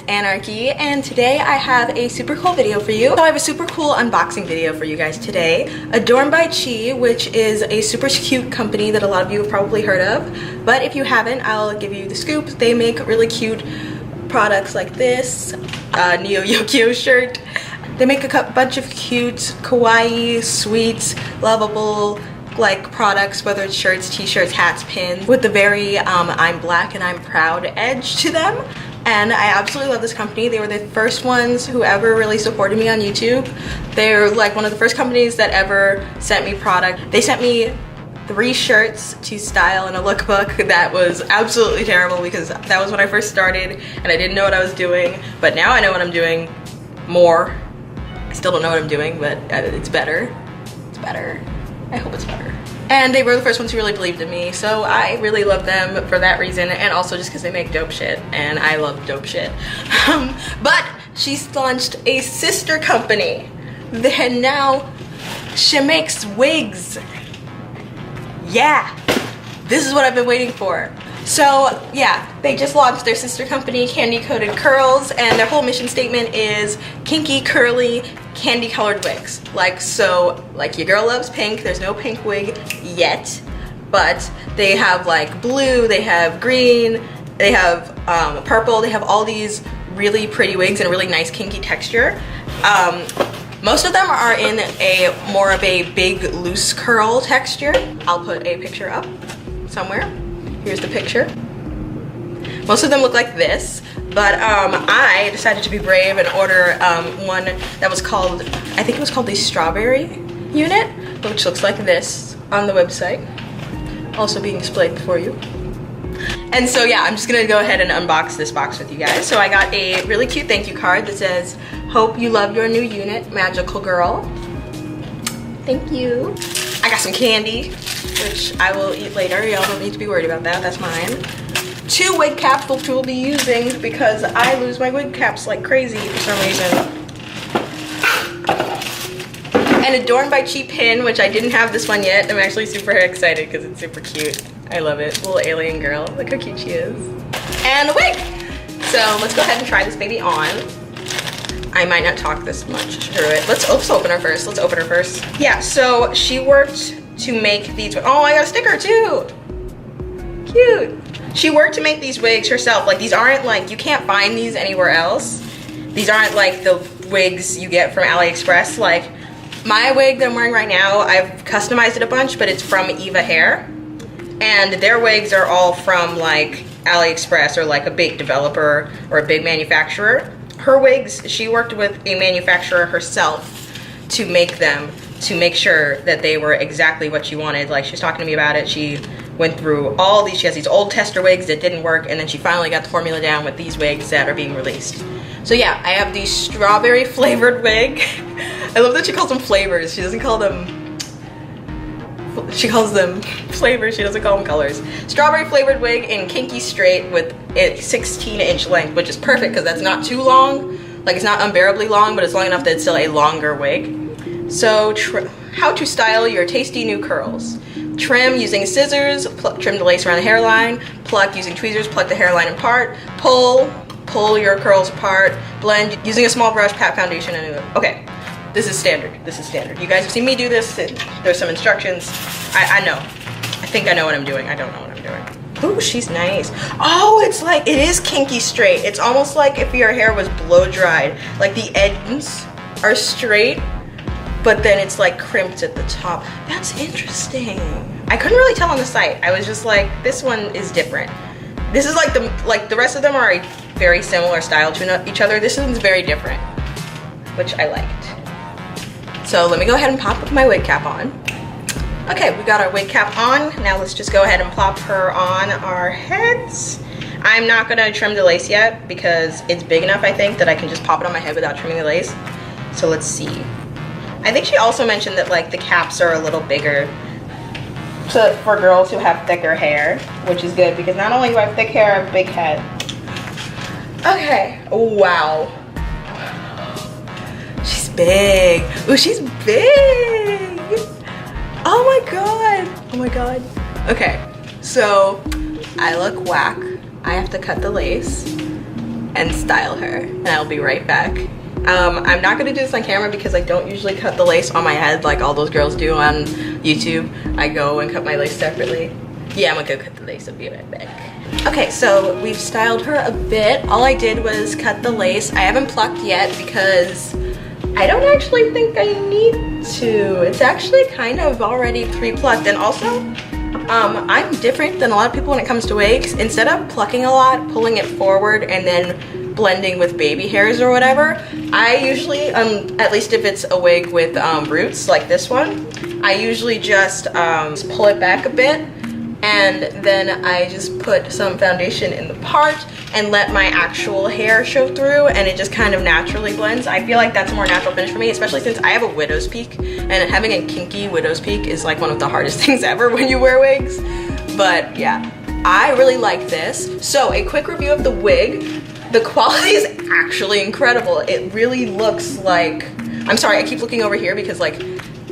Anarkee, and today I have a super cool video for you. So I have a super cool unboxing video for you guys today. Adorned by Chi, which is a super cute company that a lot of you have probably heard of. But if you haven't, I'll give you the scoop. They make really cute products like this Neo Yokio shirt. They make a bunch of cute, kawaii, sweet, lovable like products, whether it's shirts, t-shirts, hats, pins, with the very I'm black and I'm proud edge to them. And I absolutely love this company. They were the first ones who ever really supported me on YouTube. They're like one of the first companies that ever sent me product. They sent me 3 shirts to style in a lookbook that was absolutely terrible because that was when I first started and I didn't know what I was doing. But now I know what I'm doing more. I still don't know what I'm doing, but it's better. It's better. I hope it's better. And they were the first ones who really believed in me, so I really love them for that reason, and also just because they make dope shit, and I love dope shit. But she's launched a sister company, and now she makes wigs. Yeah, this is what I've been waiting for. So yeah, they just launched their sister company, Candy Coated Curls, and their whole mission statement is kinky, curly, candy colored wigs. Like, so, like your girl loves pink, there's no pink wig yet, but they have like blue, they have green, they have purple, they have all these really pretty wigs and a really nice kinky texture. Most of them are in a more of a big loose curl texture. I'll put a picture up somewhere. Here's the picture. Most of them look like this, but I decided to be brave and order one that was called, I think it was called the Strawberry unit, which looks like this on the website. Also being displayed before you. And so yeah, I'm just gonna go ahead and unbox this box with you guys. So I got a really cute thank you card that says, "Hope you love your new unit, magical girl." Thank you. I got some candy, which I will eat later. Y'all don't need to be worried about that. That's mine. 2 wig caps, which we'll be using because I lose my wig caps like crazy for some reason. An Adorned by Chi pin, which I didn't have this one yet. I'm actually super excited because it's super cute. I love it. Little alien girl. Look how cute she is. And a wig! So let's go ahead and try this baby on. I might not talk this much through it. Let's open her first. Let's open her first. Yeah, so she worked to make these. Oh, I got a sticker too. Cute. She worked to make these wigs herself. Like, these aren't like, you can't find these anywhere else. These aren't like the wigs you get from AliExpress. Like, my wig that I'm wearing right now, I've customized it a bunch, but it's from Eva Hair. And their wigs are all from like AliExpress or like a big developer or a big manufacturer. Her wigs, she worked with a manufacturer herself to make them, to make sure that they were exactly what she wanted. Like, she was talking to me about it. She went through all these, she has these old tester wigs that didn't work, and then she finally got the formula down with these wigs that are being released. So yeah, I have the strawberry flavored wig. I love that she calls them flavors. She doesn't call them, she calls them flavors, she doesn't call them colors. Strawberry flavored wig in kinky straight with a 16-inch length, which is perfect because that's not too long. Like, it's not unbearably long, but it's long enough that it's still a longer wig. So how to style your tasty new curls. Trim using scissors, trim the lace around the hairline, pluck using tweezers, pluck the hairline apart, pull your curls apart, blend using a small brush, pat foundation, and okay. This is standard. This is standard. You guys have seen me do this. There's some instructions. I know. I think I know what I'm doing. I don't know what I'm doing. Ooh, she's nice. Oh, it's like, it is kinky straight. It's almost like if your hair was blow dried. Like, the ends are straight, but then it's like crimped at the top. That's interesting. I couldn't really tell on the site. I was just like, this one is different. This is like the rest of them are a very similar style to each other. This one's very different, which I liked. So let me go ahead and pop my wig cap on. Okay, we got our wig cap on. Now let's just go ahead and plop her on our heads. I'm not gonna trim the lace yet because it's big enough, I think, that I can just pop it on my head without trimming the lace. So let's see. I think she also mentioned that like the caps are a little bigger for girls who have thicker hair, which is good because not only do I have thick hair, I have a big head. Okay, wow. She's big. Ooh, she's big. Oh my god. Oh my god. Okay, so I look whack. I have to cut the lace. and style her, and I'll be right back. I'm not gonna do this on camera because I don't usually cut the lace on my head like all those girls do on YouTube. I go and cut my lace separately. Yeah, I'm gonna go cut the lace. I'll be right back. Okay, so we've styled her a bit. All I did was cut the lace. I haven't plucked yet because I don't actually think I need to. It's actually kind of already pre-plucked, and also I'm different than a lot of people when it comes to wigs. Instead of plucking a lot, pulling it forward, and then blending with baby hairs or whatever, I usually, at least if it's a wig with roots like this one, I usually just pull it back a bit, and then I just put some foundation in the part and let my actual hair show through, and it just kind of naturally blends. I feel like that's a more natural finish for me, especially since I have a widow's peak, and having a kinky widow's peak is like one of the hardest things ever when you wear wigs. But yeah, I really like this. So a quick review of the wig. The quality is actually incredible. It really looks like, I'm sorry, I keep looking over here because like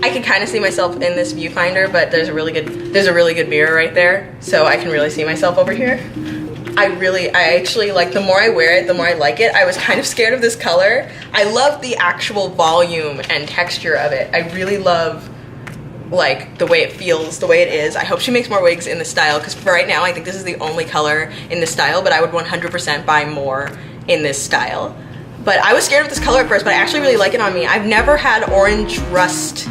I can kind of see myself in this viewfinder, but there's a really good mirror right there, so I can really see myself over here. I actually like, the more I wear it, the more I like it. I was kind of scared of this color. I love the actual volume and texture of it. I really love like the way it feels, the way it is. I hope she makes more wigs in this style, because for right now I think this is the only color in this style, but I would 100% buy more in this style. But I was scared of this color at first, but I actually really like it on me. I've never had orange rust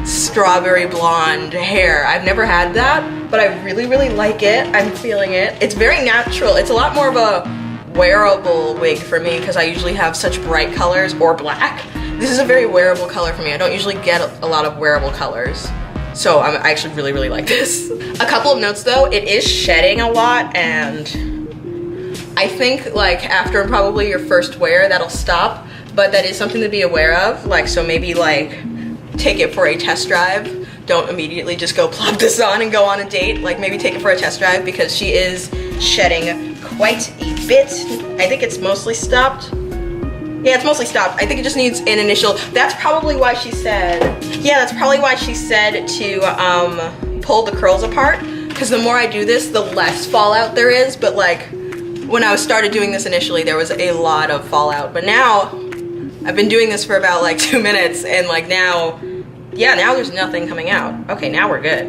strawberry blonde hair. I've never had that, but I really like it. I'm feeling it. It's very natural. It's a lot more of a wearable wig for me because I usually have such bright colors or black. This is a very wearable color for me. I don't usually get a lot of wearable colors. So I actually really like this. A couple of notes though, it is shedding a lot, and I think like after probably your first wear that'll stop, but that is something to be aware of. Like, so maybe like take it for a test drive. Don't immediately just go plop this on and go on a date. Like maybe take it for a test drive because she is shedding quite a bit. I think it's mostly stopped. Yeah, it's mostly stopped. I think it just needs an initial, that's probably why she said, yeah, that's probably why she said to pull the curls apart, because the more I do this, the less fallout there is. But like, when I started doing this initially, there was a lot of fallout. But now, I've been doing this for about like 2 minutes, and like now, yeah, now there's nothing coming out. Okay, now we're good.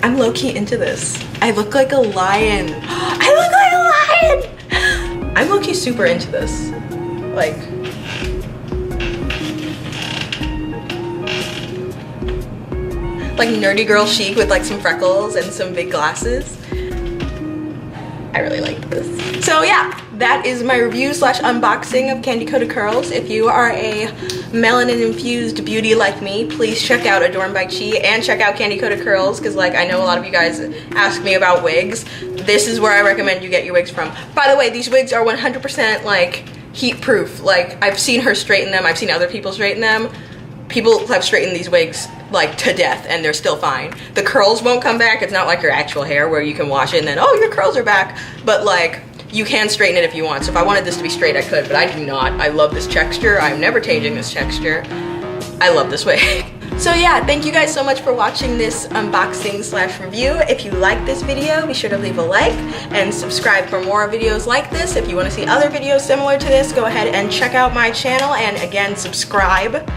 I'm low-key into this. I look like a lion. I look like a lion! I'm low-key super into this. Like, nerdy girl chic with like some freckles and some big glasses. I really like this. So yeah, that is my review slash unboxing of Candy Coated Curls. If you are a melanin infused beauty like me, please check out Adorned by Chi and check out Candy Coated Curls, because like I know a lot of you guys ask me about wigs. This is where I recommend you get your wigs from. By the way, these wigs are 100% like heat proof. Like, I've seen her straighten them, I've seen other people straighten them. People have straightened these wigs like to death and they're still fine. The curls won't come back. It's not like your actual hair where you can wash it and then, oh, your curls are back. But like, you can straighten it if you want. So if I wanted this to be straight, I could, but I do not. I love this texture. I'm never changing this texture. I love this wig. So yeah, thank you guys so much for watching this unboxing slash review. If you like this video, be sure to leave a like and subscribe for more videos like this. If you want to see other videos similar to this, go ahead and check out my channel, and again, subscribe.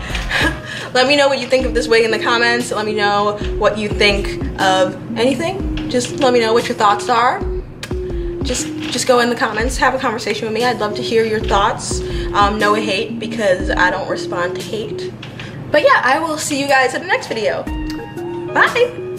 Let me know what you think of this wig in the comments. Let me know what you think of anything. Just let me know what your thoughts are. Just go in the comments, have a conversation with me. I'd love to hear your thoughts. No hate, because I don't respond to hate. But yeah, I will see you guys in the next video. Bye!